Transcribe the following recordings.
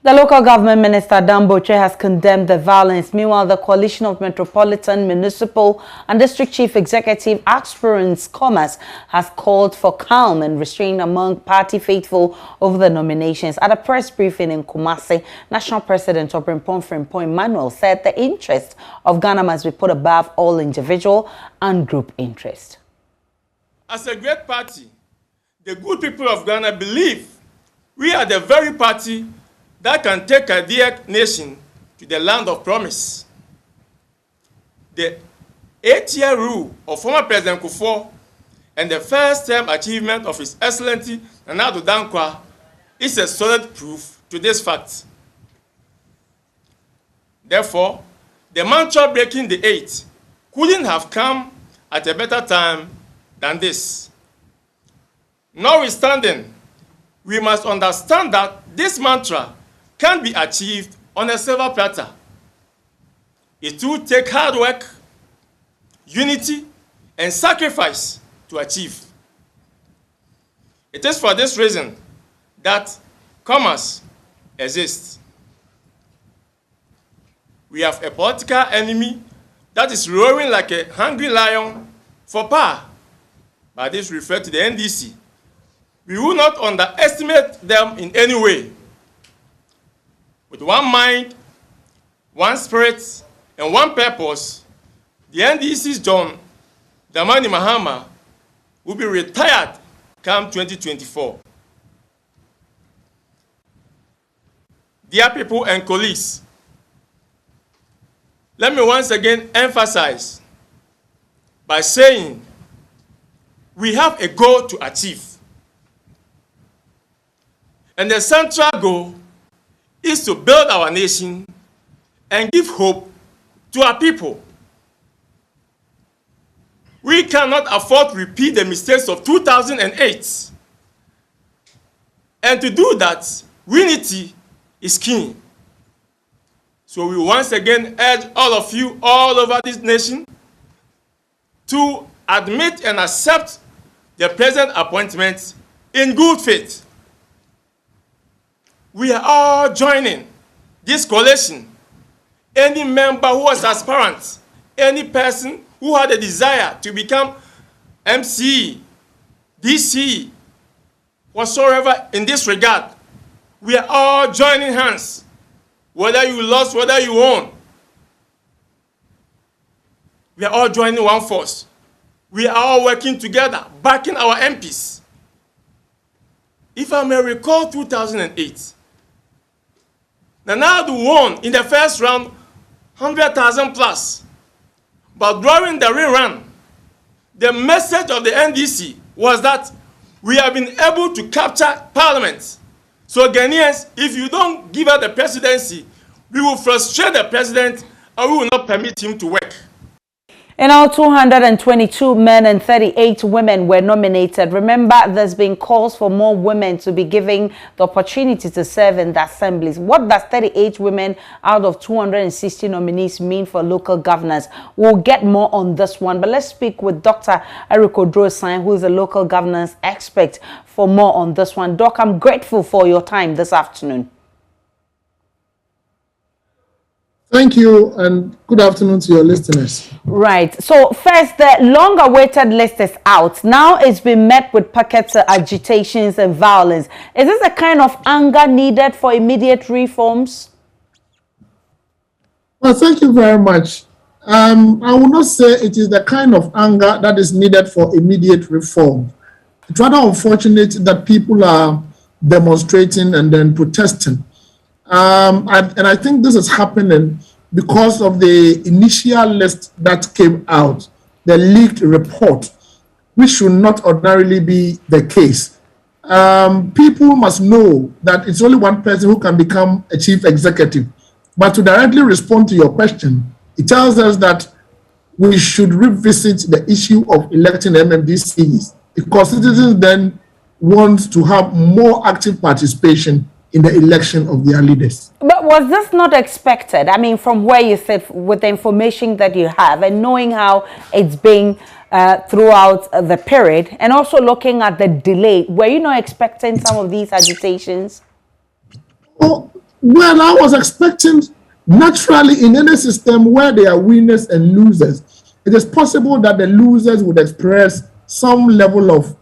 The local government minister, Damboche, has condemned the violence. Meanwhile, the coalition of metropolitan, municipal and district chief executive aspirants, Commerce, has called for calm and restraint among party faithful over the nominations. At a press briefing in Kumasi, National President Obrimpon Frimpong Emmanuel said the interest of Ghana must be put above all individual and group interest. As a great party, the good people of Ghana believe we are the very party that can take a dear nation to the land of promise. The 8-year rule of former President Kufuor and the first-term achievement of His Excellency Nana Addo Dankwa is a solid proof to this fact. Therefore, the mantra breaking the 8 couldn't have come at a better time than this. Notwithstanding, we must understand that this mantra can be achieved on a silver platter. It will take hard work, unity, and sacrifice to achieve. It is for this reason that Commerce exists. We have a political enemy that is roaring like a hungry lion for power. By this refer to the NDC. We will not underestimate them in any way. With one mind, one spirit, and one purpose, the NDC's John Dramani Mahama will be retired come 2024. Dear people and colleagues, let me once again emphasize by saying we have a goal to achieve. And the central goal is to build our nation and give hope to our people. We cannot afford to repeat the mistakes of 2008. And to do that, unity is key. So we once again urge all of you all over this nation to admit and accept the present appointments in good faith. We are all joining this coalition. Any member who was aspirant, any person who had a desire to become MCE, DCE, whatsoever in this regard, we are all joining hands. Whether you lost, whether you won, we are all joining one force. We are all working together, backing our MPs. If I may recall 2008, Nana Addo won in the first round 100,000 plus. But during the rerun, the message of the NDC was that we have been able to capture parliament. So Ghanaians, if you don't give us the presidency, we will frustrate the president and we will not permit him to work. In all, 222 men and 38 women were nominated. Remember, there's been calls for more women to be given the opportunity to serve in the assemblies. What does 38 women out of 260 nominees mean for local governors? We'll get more on this one, but let's speak with Dr. Eric Odrosan, who is a local governance expert, for more on this one. Doc, I'm grateful for your time this afternoon. Thank you, and good afternoon to your listeners. Right. So first, the long-awaited list is out. Now it's been met with pockets of agitations and violence. Is this a kind of anger needed for immediate reforms? Well, thank you very much. I will not say it is the kind of anger that is needed for immediate reform. It's rather unfortunate that people are demonstrating and then protesting. And I think this is happening because of the initial list that came out, the leaked report, which should not ordinarily be the case. People must know that it's only one person who can become a chief executive. But to directly respond to your question, it tells us that we should revisit the issue of electing MMDCEs because citizens then want to have more active participation in the election of their leaders. But was this not expected? I mean, from where you sit, with the information that you have and knowing how it's been throughout the period, and also looking at the delay, were you not expecting some of these agitations? Oh, Well, I was expecting, naturally, in any system where there are winners and losers, it is possible that the losers would express some level of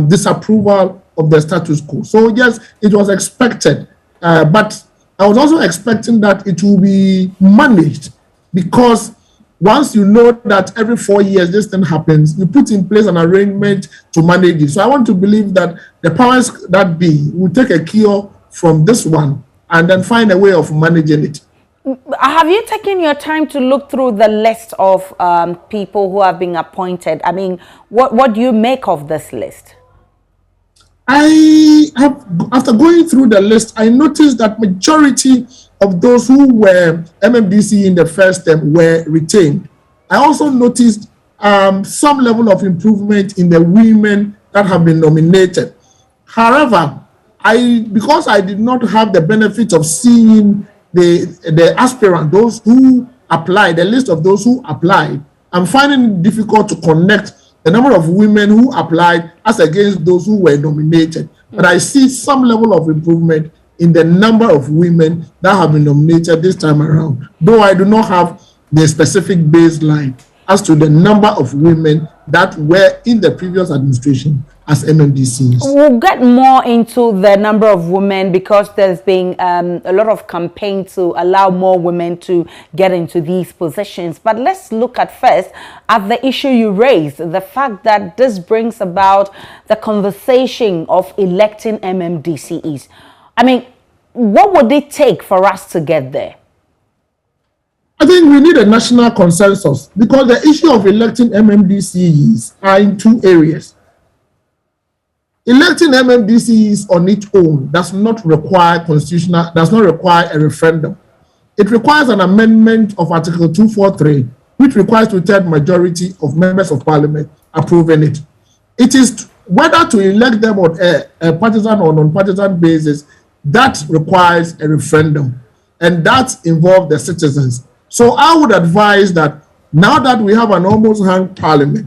disapproval of the status quo. So yes, it was expected, but I was also expecting that it will be managed, because once you know that every 4 years this thing happens, you put in place an arrangement to manage it. So I want to believe that the powers that be will take a cue from this one and then find a way of managing it. Have you taken your time to look through the list of people who have been appointed? I mean, what do you make of this list? I have, after going through the list, I noticed that majority of those who were MMDC in the first term were retained. I also noticed some level of improvement in the women that have been nominated. However, because I did not have the benefit of seeing the aspirant, those who applied, the list of those who applied, I'm finding it difficult to connect the number of women who applied as against those who were nominated. But I see some level of improvement in the number of women that have been nominated this time around, though I do not have the specific baseline as to the number of women that were in the previous administration as MMDCs. We'll get more into the number of women because there's been a lot of campaign to allow more women to get into these positions. But let's look at first at the issue you raised, the fact that this brings about the conversation of electing MMDCEs. I mean, what would it take for us to get there? I think we need a national consensus, because the issue of electing MMDCEs are in two areas. Electing MMDCEs on its own does not require a referendum. It requires an amendment of Article 243, which requires two-thirds majority of members of parliament approving it. It is whether to elect them on a partisan or non-partisan basis that requires a referendum, and that involves the citizens. So I would advise that now that we have an almost hung parliament,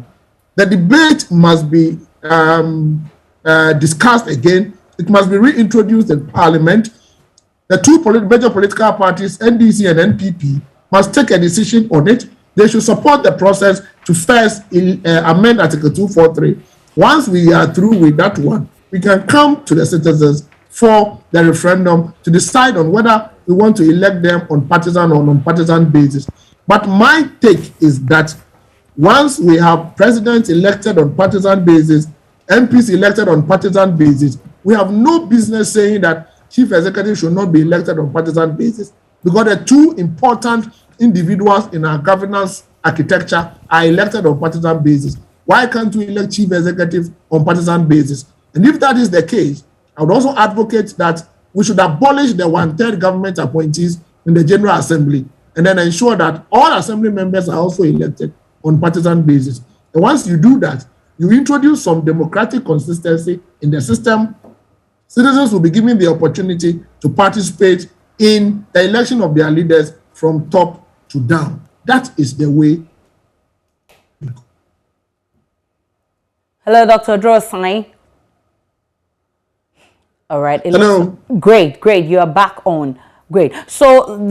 the debate must be discussed again. It must be reintroduced in parliament. The two major political parties, NDC and NPP, must take a decision on it. They should support the process to first amend Article 243. Once we are through with that one, we can come to the citizens for the referendum to decide on whether we want to elect them on partisan or non-partisan basis. But my take is that once we have presidents elected on partisan basis, MPs elected on partisan basis, we have no business saying that chief executive should not be elected on partisan basis, because the two important individuals in our governance architecture are elected on partisan basis. Why can't we elect chief executive on partisan basis? And if that is the case, I would also advocate that we should abolish the one-third government appointees in the General Assembly, and then ensure that all assembly members are also elected on partisan basis. And once you do that, you introduce some democratic consistency in the system. Citizens will be given the opportunity to participate in the election of their leaders from top to down. That is the way. Hello, Dr. Drosai. All right. Hello. Great. You are back on. Great. So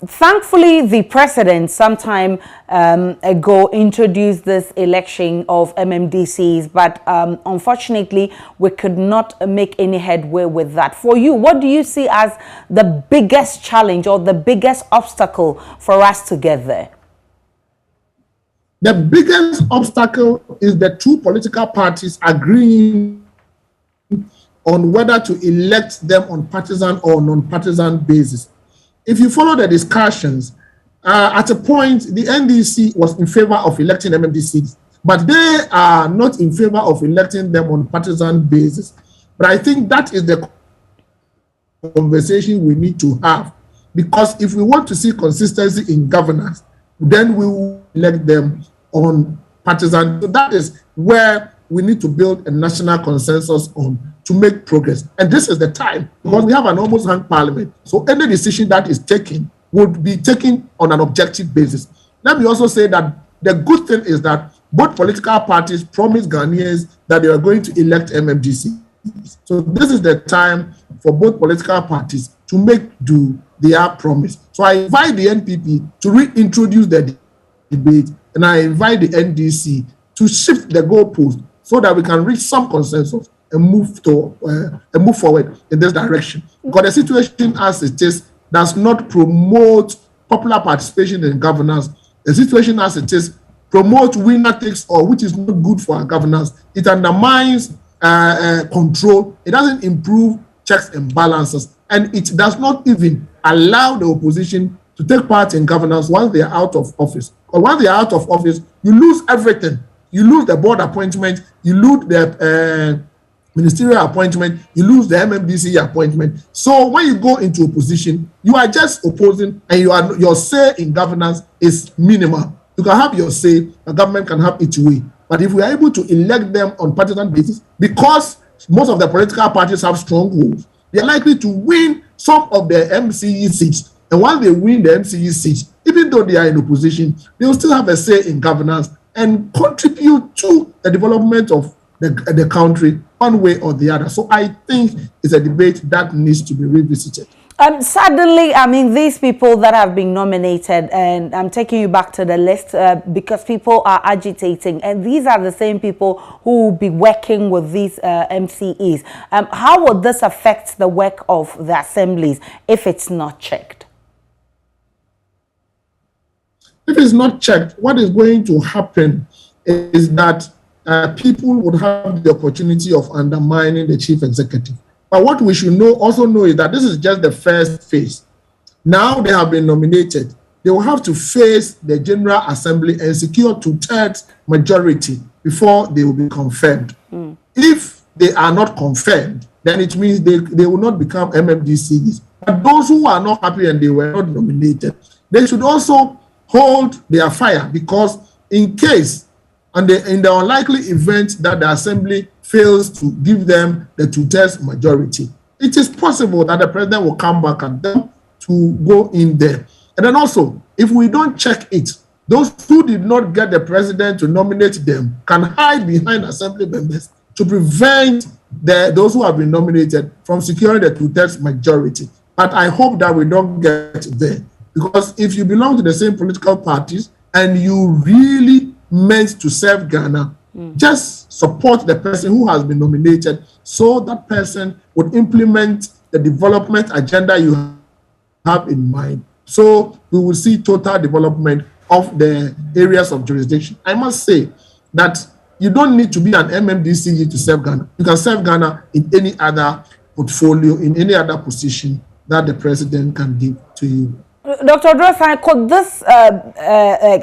thankfully, the president sometime ago introduced this election of MMDCs, but unfortunately, we could not make any headway with that. For you, what do you see as the biggest challenge or the biggest obstacle for us to get there? The biggest obstacle is the two political parties agreeing on whether to elect them on partisan or non-partisan basis. If you follow the discussions, at a point, the NDC was in favor of electing MMDCs, but they are not in favor of electing them on partisan basis. But I think that is the conversation we need to have, because if we want to see consistency in governance, then we will elect them on partisan. So that is where we need to build a national consensus on to make progress. And this is the time, because we have an almost hung parliament. So any decision that is taken would be taken on an objective basis. Let me also say that the good thing is that both political parties promise Ghanaians that they are going to elect MMDC. So this is the time for both political parties to make do their promise. So I invite the NPP to reintroduce the debate, and I invite the NDC to shift the goalpost so that we can reach some consensus and move forward in this direction. Because the situation as it is does not promote popular participation in governance. The situation as it is promotes winner takes all, which is not good for our governance. It undermines control. It doesn't improve checks and balances, and it does not even allow the opposition to take part in governance once they are out of office. Or once they are out of office, you lose everything. You lose the board appointment, you lose the ministerial appointment, you lose the MMDCE appointment. So when you go into opposition, you are just opposing, and your say in governance is minimal. You can have your say, the government can have its way. But if we are able to elect them on partisan basis, because most of the political parties have strongholds, they are likely to win some of the MCE seats. And once they win the MCE seats, even though they are in opposition, they will still have a say in governance and contribute to the development of the country one way or the other. So I think it's a debate that needs to be revisited. Suddenly, I mean, these people that have been nominated, and I'm taking you back to the list because people are agitating, and these are the same people who will be working with these MCEs. How would this affect the work of the assemblies if it's not checked? If it's not checked, what is going to happen is that people would have the opportunity of undermining the chief executive. But what we should also know is that this is just the first phase. Now they have been nominated. They will have to face the General Assembly and secure 2/3 majority before they will be confirmed. If they are not confirmed, then it means they will not become MMDCEs. But those who are not happy and they were not nominated, they should also hold their fire, because in case, in the unlikely event that the Assembly fails to give them the 2/3 majority, it is possible that the president will come back at them to go in there. And then also, if we don't check it, those who did not get the president to nominate them can hide behind Assembly members to prevent those who have been nominated from securing the 2/3 majority. But I hope that we don't get there, because if you belong to the same political parties and you really meant to serve Ghana, just support the person who has been nominated, so that person would implement the development agenda you have in mind. So we will see total development of the areas of jurisdiction. I must say that you don't need to be an MMDCE to serve Ghana. You can serve Ghana in any other portfolio, in any other position that the president can give to you. Dr. Odrosai, could this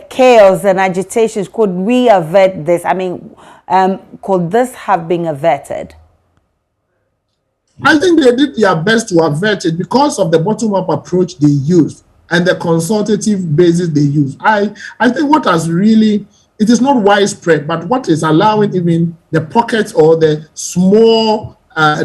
chaos and agitations, could we avert this? I mean, could this have been averted? I think they did their best to avert it because of the bottom-up approach they used and the consultative basis they used. I think what has really, it is not widespread, but what is allowing even the pockets or the small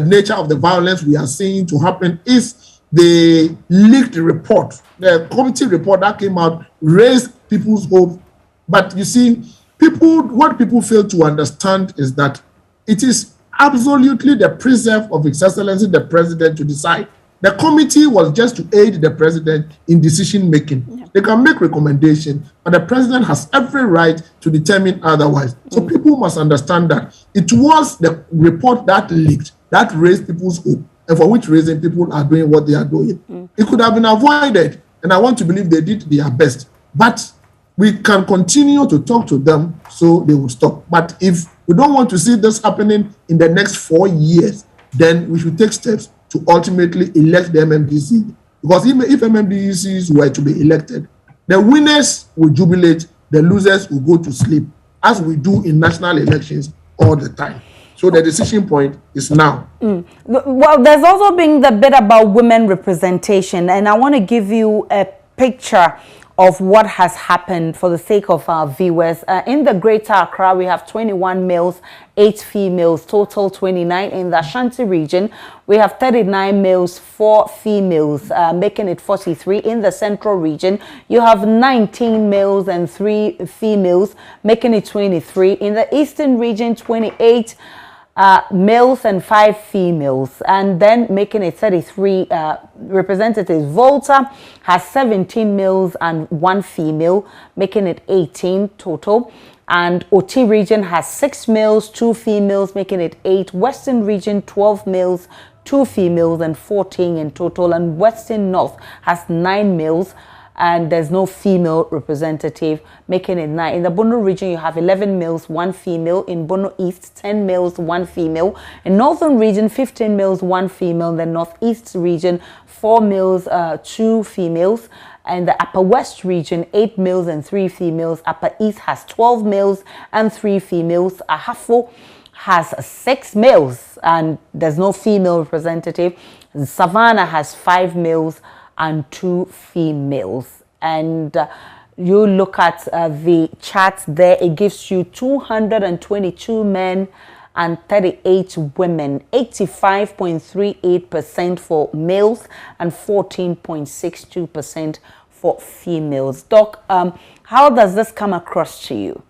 nature of the violence we are seeing to happen is the leaked report. The committee report that came out raised people's hope. But you see, what people fail to understand is that it is absolutely the preserve of His Excellency the President to decide. The committee was just to aid the president in decision making. Yeah. They can make recommendations, but the president has every right to determine otherwise. So people must understand that it was the report that leaked that raised people's hope, and for which reason people are doing what they are doing. It could have been avoided, and I want to believe they did their best. But we can continue to talk to them so they will stop. But if we don't want to see this happening in the next 4 years, then we should take steps to ultimately elect the MMDC. Because if MMDCs were to be elected, the winners will jubilate, the losers will go to sleep, as we do in national elections all the time. So the decision point is now. Well, there's also been the bit about women representation, and I want to give you a picture of what has happened for the sake of our viewers. In the Greater Accra, we have 21 males, 8 females, total 29. In the Ashanti region, we have 39 males, 4 females, making it 43. In the Central region, you have 19 males and 3 females, making it 23. In the Eastern region, 28 males and 5 females, and then making it 33 representatives. Volta has 17 males and 1 female, making it 18 total. And OT region has 6 males, 2 females, making it 8. Western region 12 males, 2 females, and 14 in total. And Western North has 9 males, and there's no female representative, making it 9. In the Bono region, you have 11 males, 1 female. In Bono East, 10 males, 1 female. In Northern region, 15 males, 1 female. In the Northeast region, 4 males, 2 females. And the Upper West region, 8 males and 3 females. Upper East has 12 males and 3 females. Ahafo has 6 males, and there's no female representative. Savannah has 5 males and 2 females. And you look at the chart there, it gives you 222 men and 38 women, 85.38% for males and 14.62% for females. Doc, how does this come across to you,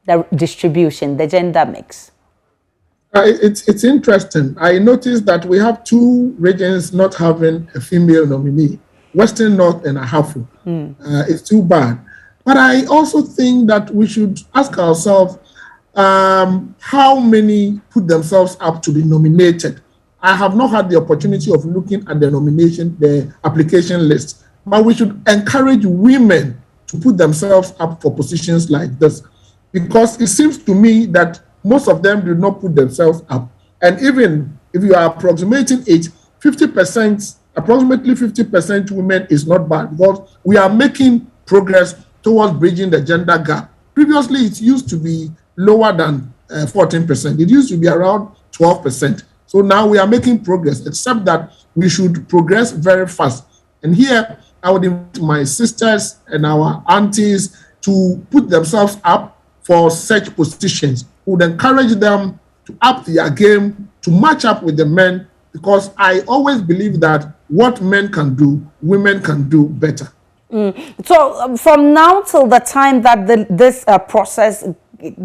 the distribution, the gender mix? It's interesting. I noticed that we have 2 regions not having a female nominee, Western North and Ahafo. It's too bad. But I also think that we should ask ourselves how many put themselves up to be nominated. I have not had the opportunity of looking at the application list, but we should encourage women to put themselves up for positions like this, because it seems to me that most of them do not put themselves up. And even if you are approximating it, 50%, approximately 50% women is not bad, because we are making progress towards bridging the gender gap. Previously, it used to be lower than 14%. It used to be around 12%. So now we are making progress, except that we should progress very fast. And here, I would invite my sisters and our aunties to put themselves up for such positions. We would encourage them to up their game, to match up with the men, because I always believe that what men can do, women can do better. So from now till the time that this process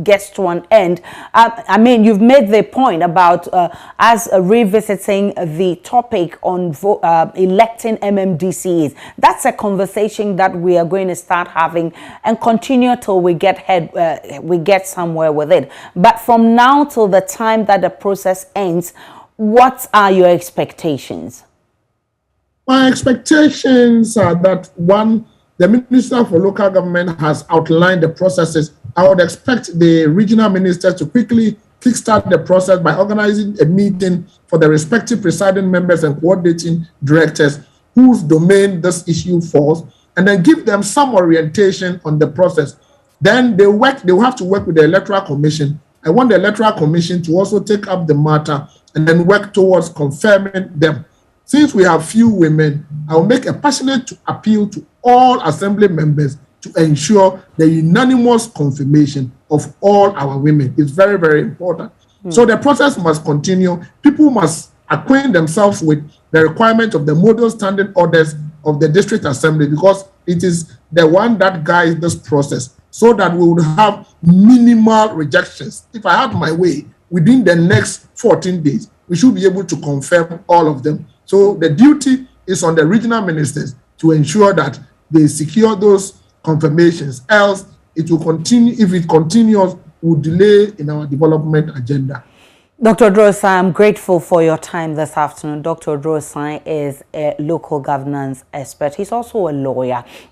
gets to an end, I mean, you've made the point about us revisiting the topic on electing MMDCEs. That's a conversation that we are going to start having and continue till we get somewhere with it. But from now till the time that the process ends, what are your expectations? My expectations are that, one, the Minister for Local Government has outlined the processes. I would expect the regional ministers to quickly kickstart the process by organizing a meeting for the respective presiding members and coordinating directors whose domain this issue falls, and then give them some orientation on the process. Then they will have to work with the Electoral Commission. I want the Electoral Commission to also take up the matter and then work towards confirming them. Since we have few women, I will make a passionate appeal to all assembly members to ensure the unanimous confirmation of all our women. It's very, very important. So the process must continue. People must acquaint themselves with the requirement of the model standing orders of the district assembly, because it is the one that guides this process, so that we would have minimal rejections. If I had my way, within the next 14 days, we should be able to confirm all of them. So the duty is on the regional ministers to ensure that they secure those confirmations. Else, it will continue. If it continues, will delay in our development agenda. Dr. Oduro, I'm grateful for your time this afternoon. Dr. Oduro is a local governance expert. He's also a lawyer.